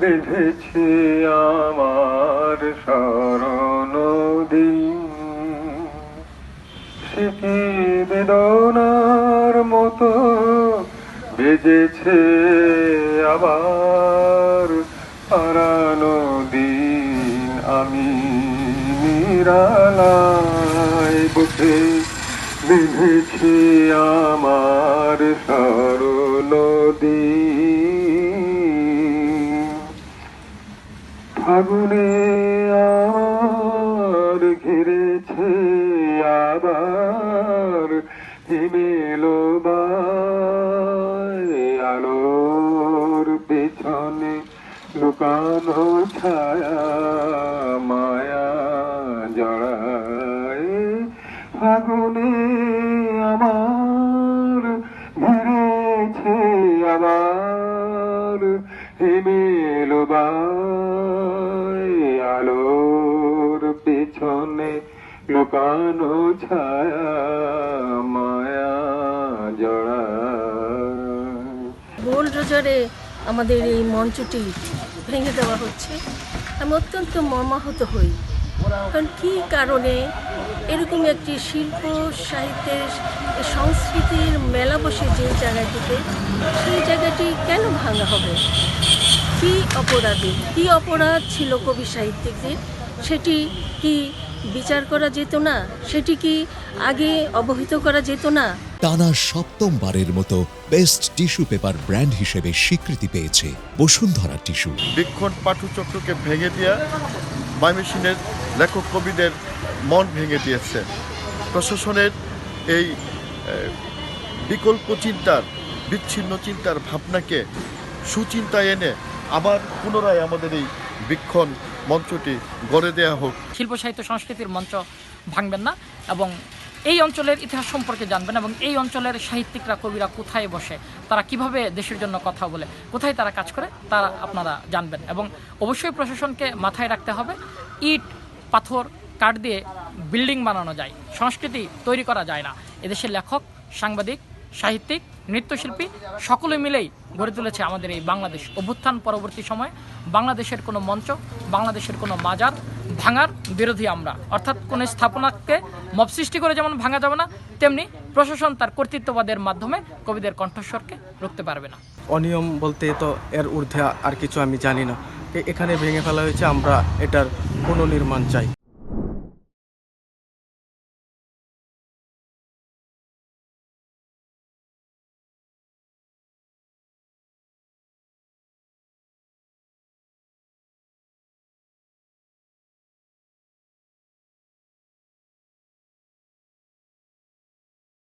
বেঁধেছে আমার স্মরণদিন। সে কি বেদনার মতো বেজেছে আবার হারানো দিন। আমি নিরালায় বসে বেঁধেছি আমার স্মরণদিন। ফাগুনে আমার ঘিরেছে আবার হিমেলো আলোর পেছনে লুকানো ছায়া মায়া জড়ায়। ফাগুনে আমার ঘিরেছে আবার হিমেলো আলোর পেছনে লুকানো ছায়া মায়া জড়ায়। বোলরোজারে আমাদের এই মঞ্চটি ভেঙে দেওয়া হচ্ছে। আমি অত্যন্ত মর্মাহত হই, কারণ কী কারণে এরকম একটি শিল্প সাহিত্যের সংস্কৃতির মেলা বসে যে জায়গাটিতে, সেই জায়গাটি কেন ভাঙা হবে? কী অপরাধ ছিল কবি সাহিত্যিকদের? সেটি কি বিচার করা যেত না? সেটি কি আগে অবহিত করা যেত না? টানা সপ্তমবারের মতো বেস্ট টিস্যু পেপার ব্র্যান্ড হিসেবে স্বীকৃতি পেয়েছে বসুন্ধরা টিস্যু। বৃক্ষণ পাঠচক্রকে ভেঙে দেওয়া ময়মনসিংহের লেখক কবিদের মন ভেঙে দিয়েছে। প্রশাসনের এই বিকল্প চিন্তার, বিচ্ছিন্ন চিন্তার ভাবনাকে সুচিন্তায় এনে আবার পুনরায় আমাদের এই বৃক্ষণ মঞ্চটি গড়ে দেওয়া হোক। শিল্প সাহিত্য সংস্কৃতির মঞ্চ ভাঙবেন না এবং এই অঞ্চলের ইতিহাস সম্পর্কে জানবেন এবং এই অঞ্চলের সাহিত্যিকরা, কবিরা কোথায় বসে, তারা কিভাবে দেশের জন্য কথা বলে, কোথায় তারা কাজ করে, তারা আপনারা জানবেন। এবং অবশ্যই প্রশাসনকে মাথায় রাখতে হবে, ইট পাথর কাঠ দিয়ে বিল্ডিং বানানো যায়, সংস্কৃতি তৈরি করা যায় না। এদেশের লেখক, সাংবাদিক, সাহিত্যিক, নৃত্যশিল্পী সকলে মিলেই গড়ে তুলেছে আমাদের এই বাংলাদেশ। অভ্যুত্থান পরবর্তী সময়ে বাংলাদেশের কোনো মঞ্চ, বাংলাদেশের কোনো মাজার ভাঙার বিরোধী আমরা। অর্থাৎ কোনো স্থাপনাকে মব সৃষ্টি করে যেমন ভাঙা যাবে না, তেমনি প্রশাসন তার কর্তৃত্ববাদের মাধ্যমে কবিদের কণ্ঠস্বরকে রুখতে পারবে না। অনিয়ম বলতে তো এর ঊর্ধ্বে আর কিছু আমি জানি না। এখানে ভেঙে ফেলা হয়েছে, আমরা এটার পুনর্নির্মাণ চাই।